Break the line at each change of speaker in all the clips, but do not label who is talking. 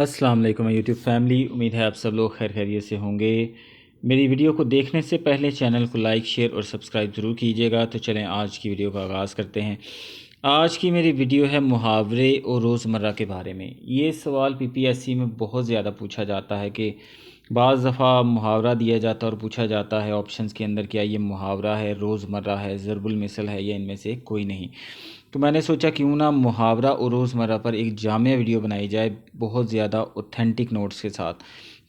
अस्सलाम वालेकुम YouTube family. उम्मीद है आप सब लोग खैर खैरियत से होंगे। मेरी वीडियो को देखने से पहले चैनल को लाइक शेयर और सब्सक्राइब ज़रूर कीजिएगा। तो चलें आज की वीडियो का आगाज़ करते हैं। आज की मेरी वीडियो है मुहावरे और रोज़मर्रा के बारे में। ये सवाल पीपीएससी में बहुत ज़्यादा पूछा जाता है कि बाज़ दफ़ा मुहावरा दिया जाता है और पूछा जाता है ऑप्शंस के अंदर, क्या ये मुहावरा है, रोज़मर्रा है, ज़रबुल मिसल है, या इनमें से कोई नहीं। तो मैंने सोचा क्यों ना मुहावरा और रोज़मर्रा पर एक जामिया वीडियो बनाई जाए, बहुत ज़्यादा ऑथेंटिक नोट्स के साथ,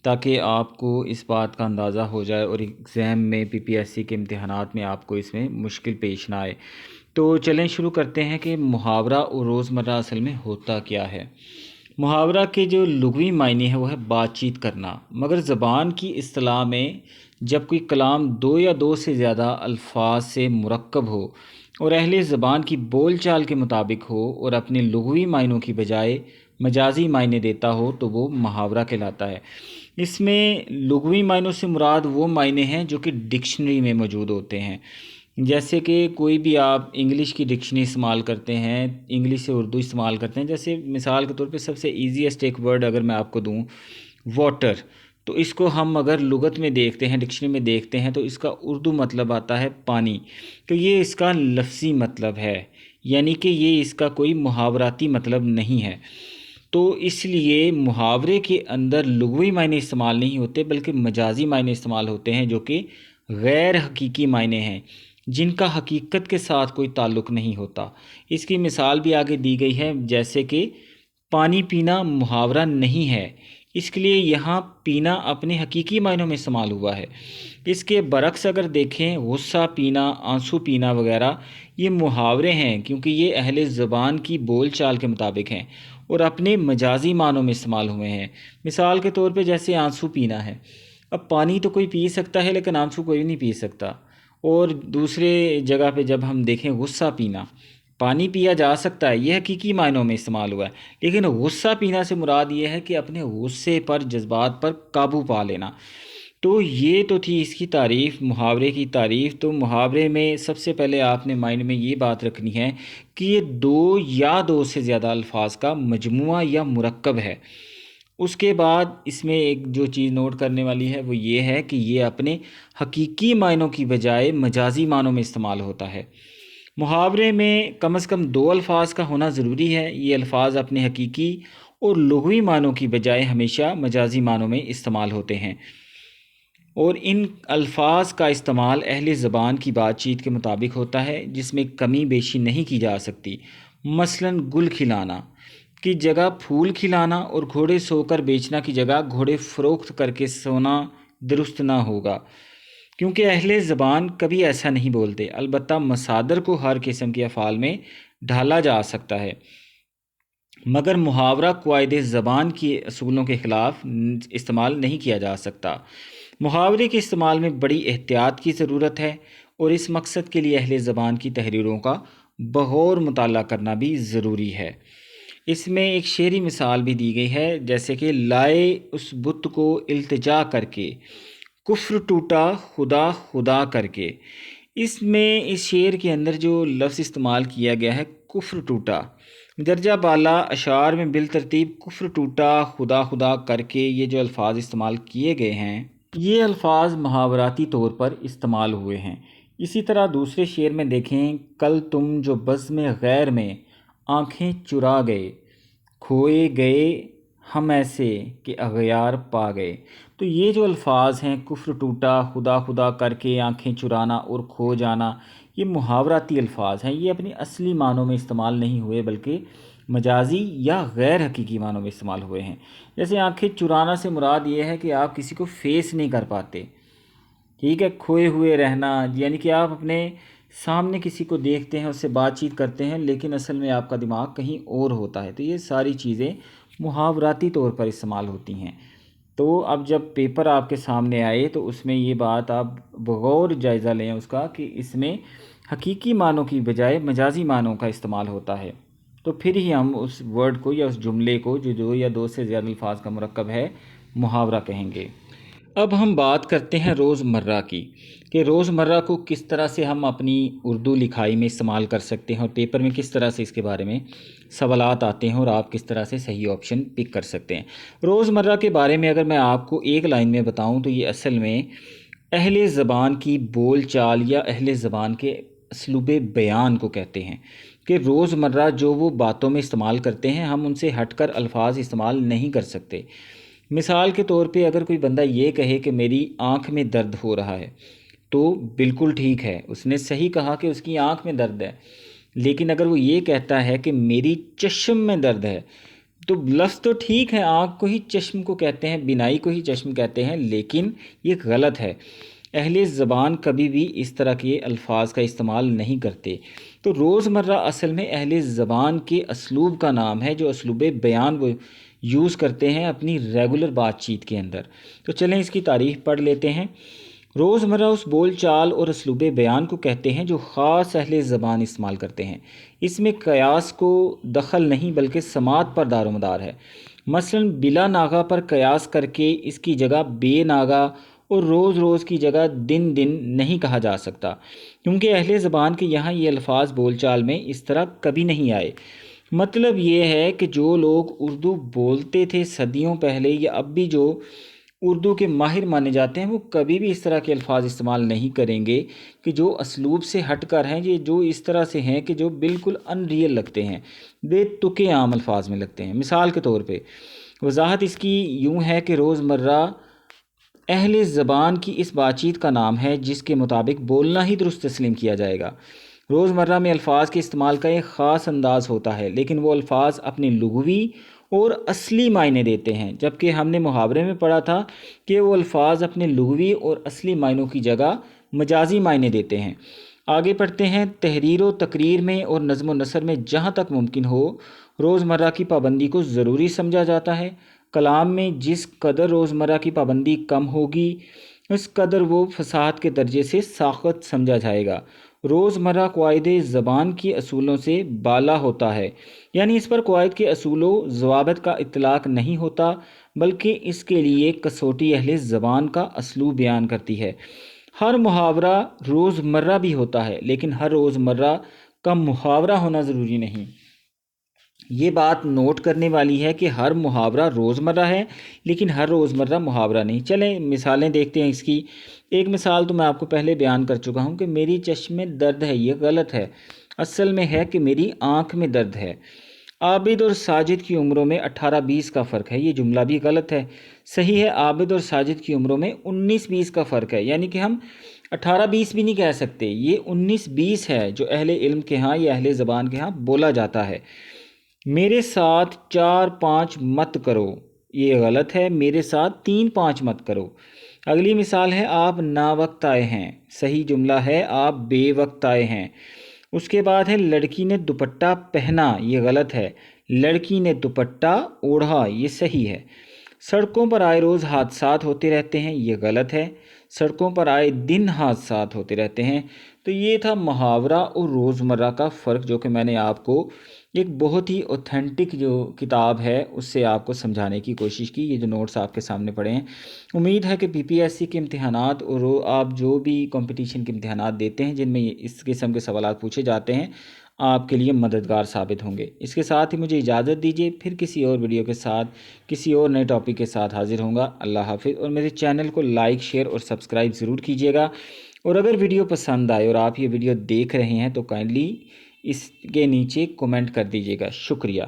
ताकि आपको इस बात का अंदाज़ा हो जाए और एग्ज़ाम में पीपीएससी के इम्तिहानात में आपको इसमें मुश्किल पेश ना आए। तो चलें शुरू करते हैं कि मुहावरा और रोज़मर्रा असल में होता क्या है। मुहावरा के जो लुग़वी मायने हैं वो है बातचीत करना, मगर ज़बान की इस्तिलाह में जब कोई कलाम दो या दो से ज़्यादा अल्फाज से मुरक्कब हो और अहले ज़बान की बोल चाल के मुताबिक हो और अपने लुग़वी मायनों की बजाय मजाजी मायने देता हो तो वो मुहावरा कहलाता है। इसमें लुग़वी मायनों से मुराद वो मायने हैं जो कि डिक्शनरी में मौजूद होते हैं। जैसे कि कोई भी आप इंग्लिश की डिक्शनरी इस्तेमाल करते हैं, इंग्लिश से उर्दू इस्तेमाल करते हैं। जैसे मिसाल के तौर पे सबसे ईजीएस्ट एक वर्ड अगर मैं आपको दूं, वाटर, तो इसको हम अगर लुगत में देखते हैं, डिक्शनरी में देखते हैं, तो इसका उर्दू मतलब आता है पानी। तो ये इसका लफ्ज़ी मतलब है, यानी कि ये इसका कोई मुहावराती मतलब नहीं है। तो इसलिए मुहावरे के अंदर लुग़वी मायने इस्तेमाल नहीं होते बल्कि मजाजी मायने इस्तेमाल होते हैं, जो कि गैर हकीकी मायने हैं, जिनका हकीकत के साथ कोई ताल्लुक़ नहीं होता। इसकी मिसाल भी आगे दी गई है, जैसे कि पानी पीना मुहावरा नहीं है, इसके लिए यहाँ पीना अपने हकीकी मायनों में इस्तेमाल हुआ है। इसके बरक्स अगर देखें, गुस्सा पीना, आंसू पीना वगैरह, ये मुहावरे हैं क्योंकि ये अहले ज़बान की बोल चाल के मुताबिक हैं और अपने मजाजी मानों में इस्तेमाल हुए हैं। मिसाल के तौर पे जैसे आंसू पीना है, अब पानी तो कोई पी सकता है लेकिन आंसू कोई नहीं पी सकता। और दूसरे जगह पे जब हम देखें गुस्सा पीना, पानी पिया जा सकता है, यह हकीकी मायनों में इस्तेमाल हुआ है, लेकिन गुस्सा पीना से मुराद ये है कि अपने गुस्से पर, जज्बात पर काबू पा लेना। तो ये तो थी इसकी तारीफ़, मुहावरे की तारीफ़। तो मुहावरे में सबसे पहले आपने माइंड में ये बात रखनी है कि ये दो या दो से ज़्यादा अल्फाज का मजमुआ या मुरक्कब है। उसके बाद इसमें एक जो चीज़ नोट करने वाली है वो ये है कि ये अपने हकीकी मायनों की बजाय मजाजी मानों में इस्तेमाल होता है। मुहावरे में कम से कम दो अल्फाज का होना ज़रूरी है। ये अल्फाज अपने हकीकी और लुग़वी मानों की बजाय हमेशा मजाजी मानों में इस्तेमाल होते हैं और इन अल्फाज का इस्तेमाल अहले ज़बान की बातचीत के मुताबिक होता है, जिसमें कमी बेशी नहीं की जा सकती। मसलन गुल खिलाना की जगह फूल खिलाना और घोड़े सोकर बेचना की जगह घोड़े फ़रोख्त करके सोना दुरुस्त ना होगा, क्योंकि अहले ज़बान कभी ऐसा नहीं बोलते। अलबत्ता मसादर को हर किस्म के अफ़ाल में ढाला जा सकता है, मगर मुहावरा क़वाइद ज़बान के असूलों के ख़िलाफ़ इस्तेमाल नहीं किया जा सकता। मुहावरे के इस्तेमाल में बड़ी एहतियात की ज़रूरत है और इस मकसद के लिए अहले ज़बान की तहरीरों का बग़ौर मुताला करना भी ज़रूरी है। इसमें एक शेरी मिसाल भी दी गई है, जैसे कि लाए उस बुत को इल्तिजा करके, कुफ्र टूटा खुदा खुदा करके। इसमें इस शेर के अंदर जो लफ्ज़ इस्तेमाल किया गया है, कुफ्र टूटा, दर्जा बाला अशार में बिल तरतीब कुफ्र टूटा खुदा खुदा करके, ये जो अल्फाज इस्तेमाल किए गए हैं, ये अल्फाज मुहावराती तौर पर इस्तेमाल हुए हैं। इसी तरह दूसरे शेर में देखें, कल तुम जो बज़्म गैर में आँखें चुरा गए, खोए गए हम ऐसे कि अगयार पा गए। तो ये जो अल्फाज हैं, कुफ्र टूटा, खुदा खुदा करके, आँखें चुराना और खो जाना, ये मुहावराती अल्फाज हैं। ये अपनी असली मानों में इस्तेमाल नहीं हुए बल्कि मजाजी या गैर हकीकी मानों में इस्तेमाल हुए हैं। जैसे आँखें चुराना से मुराद ये है कि आप किसी को फेस नहीं कर पाते, ठीक है। खोए हुए रहना यानी कि आप अपने सामने किसी को देखते हैं, उससे बातचीत करते हैं, लेकिन असल में आपका दिमाग कहीं और होता है। तो ये सारी चीज़ें मुहावराती तौर पर इस्तेमाल होती हैं। तो अब जब पेपर आपके सामने आए तो उसमें ये बात आप बग़ौर जायज़ा लें उसका कि इसमें हकीकी मानों की बजाय मजाजी मानों का इस्तेमाल होता है, तो फिर ही हम उस वर्ड को या उस जुमले को जो दो या दो से ज़्यादा अल्फाज का मुरक्कब है, मुहावरा कहेंगे। اب ہم بات کرتے ہیں روزمرہ کی کہ روزمرہ کو کس طرح سے ہم اپنی اردو لکھائی میں استعمال کر سکتے ہیں اور پیپر میں کس طرح سے اس کے بارے میں سوالات آتے ہیں اور آپ کس طرح سے صحیح آپشن پک کر سکتے ہیں۔ روزمرہ کے بارے میں اگر میں آپ کو ایک لائن میں بتاؤں تو یہ اصل میں اہل زبان کی بول چال یا اہل زبان کے اسلوب بیان کو کہتے ہیں کہ روزمرہ جو وہ باتوں میں استعمال کرتے ہیں ہم ان سے ہٹ کر الفاظ استعمال نہیں کر سکتے۔ مثال کے طور پہ اگر کوئی بندہ یہ کہے کہ میری آنکھ میں درد ہو رہا ہے تو بالکل ٹھیک ہے، اس نے صحیح کہا کہ اس کی آنکھ میں درد ہے۔ لیکن اگر وہ یہ کہتا ہے کہ میری چشم میں درد ہے تو لفظ تو ٹھیک ہے، آنکھ کو ہی چشم کو کہتے ہیں، بینائی کو ہی چشم کہتے ہیں، لیکن یہ غلط ہے۔ اہل زبان کبھی بھی اس طرح کے الفاظ کا استعمال نہیں کرتے۔ تو روزمرہ اصل میں اہل زبان کے اسلوب کا نام ہے، جو اسلوب بیان وہ یوز کرتے ہیں اپنی ریگولر بات چیت کے اندر۔ تو چلیں اس کی تعریف پڑھ لیتے ہیں۔ روزمرہ اس بول چال اور اسلوب بیان کو کہتے ہیں جو خاص اہل زبان استعمال کرتے ہیں۔ اس میں قیاس کو دخل نہیں بلکہ سماعت پر دار و مدار ہے۔ مثلاً بلا ناغہ پر قیاس کر کے اس کی جگہ بے ناغہ اور روز روز کی جگہ دن دن نہیں کہا جا سکتا، کیونکہ اہل زبان کے یہاں یہ الفاظ بول چال میں اس طرح کبھی نہیں آئے۔ مطلب یہ ہے کہ جو لوگ اردو بولتے تھے صدیوں پہلے یا اب بھی جو اردو کے ماہر مانے جاتے ہیں وہ کبھی بھی اس طرح کے الفاظ استعمال نہیں کریں گے کہ جو اسلوب سے ہٹ کر ہیں، یہ جو اس طرح سے ہیں کہ جو بالکل ان ریئل لگتے ہیں، بے تکے عام الفاظ میں لگتے ہیں۔ مثال کے طور پہ وضاحت اس کی یوں ہے کہ روزمرہ اہل زبان کی اس بات چیت کا نام ہے جس کے مطابق بولنا ہی درست تسلیم کیا جائے گا۔ روزمرہ میں الفاظ کے استعمال کا ایک خاص انداز ہوتا ہے، لیکن وہ الفاظ اپنے لغوی اور اصلی معنی دیتے ہیں، جبکہ ہم نے محاورے میں پڑھا تھا کہ وہ الفاظ اپنے لغوی اور اصلی معنوں کی جگہ مجازی معنی دیتے ہیں۔ آگے پڑھتے ہیں۔ تحریر و تقریر میں اور نظم و نثر میں جہاں تک ممکن ہو روزمرہ کی پابندی کو ضروری سمجھا جاتا ہے۔ کلام میں جس قدر روزمرہ کی پابندی کم ہوگی اس قدر وہ فصاحت کے درجے سے ساخت سمجھا جائے گا۔ روزمرہ قواعد زبان کی اصولوں سے بالا ہوتا ہے، یعنی اس پر قواعد کے اصول و ضوابط کا اطلاق نہیں ہوتا، بلکہ اس کے لیے کسوٹی اہل زبان کا اسلوب بیان کرتی ہے۔ ہر محاورہ روزمرہ بھی ہوتا ہے، لیکن ہر روزمرہ کا محاورہ ہونا ضروری نہیں۔ یہ بات نوٹ کرنے والی ہے کہ ہر محاورہ روزمرہ ہے لیکن ہر روزمرہ محاورہ نہیں۔ چلیں مثالیں دیکھتے ہیں اس کی۔ ایک مثال تو میں آپ کو پہلے بیان کر چکا ہوں کہ میری چشم میں درد ہے، یہ غلط ہے۔ اصل میں ہے کہ میری آنکھ میں درد ہے۔ عابد اور ساجد کی عمروں میں 18-20 کا فرق ہے، یہ جملہ بھی غلط ہے۔ صحیح ہے، عابد اور ساجد کی عمروں میں 19-20 کا فرق ہے، یعنی کہ ہم 18-20 بھی نہیں کہہ سکتے، یہ 19-20 ہے جو اہل علم کے ہاں یا اہل زبان کے ہاں بولا جاتا ہے۔ میرے ساتھ 4-5 مت کرو، یہ غلط ہے، میرے ساتھ 3-5 مت کرو۔ اگلی مثال ہے آپ نا وقت آئے ہیں، صحیح جملہ ہے آپ بے وقت آئے ہیں۔ اس کے بعد ہے لڑکی نے دوپٹہ پہنا، یہ غلط ہے، لڑکی نے دوپٹہ اوڑھا، یہ صحیح ہے۔ سڑکوں پر آئے روز حادثات ہوتے رہتے ہیں، یہ غلط ہے، سڑکوں پر آئے دن حادثات ہوتے رہتے ہیں۔ تو یہ تھا محاورہ اور روزمرہ کا فرق، جو کہ میں نے آپ کو ایک بہت ہی اوتھینٹک جو کتاب ہے اس سے آپ کو سمجھانے کی کوشش کی۔ یہ جو نوٹس آپ کے سامنے پڑے ہیں، امید ہے کہ پی پی ایس سی کے امتحانات اور آپ جو بھی کمپٹیشن کے امتحانات دیتے ہیں جن میں اس قسم کے سوالات پوچھے جاتے ہیں آپ کے لیے مددگار ثابت ہوں گے۔ اس کے ساتھ ہی مجھے اجازت دیجیے، پھر کسی اور ویڈیو کے ساتھ کسی اور نئے ٹاپک کے ساتھ حاضر ہوں گا۔ اللہ حافظ، اور میرے چینل کو لائک، شیئر اور سبسکرائب ضرور کیجیے گا، اور اگر ویڈیو پسند آئے اور آپ یہ ویڈیو دیکھ رہے ہیں تو کائنڈلی اس کے نیچے کمنٹ کر دیجیے گا۔ شکریہ۔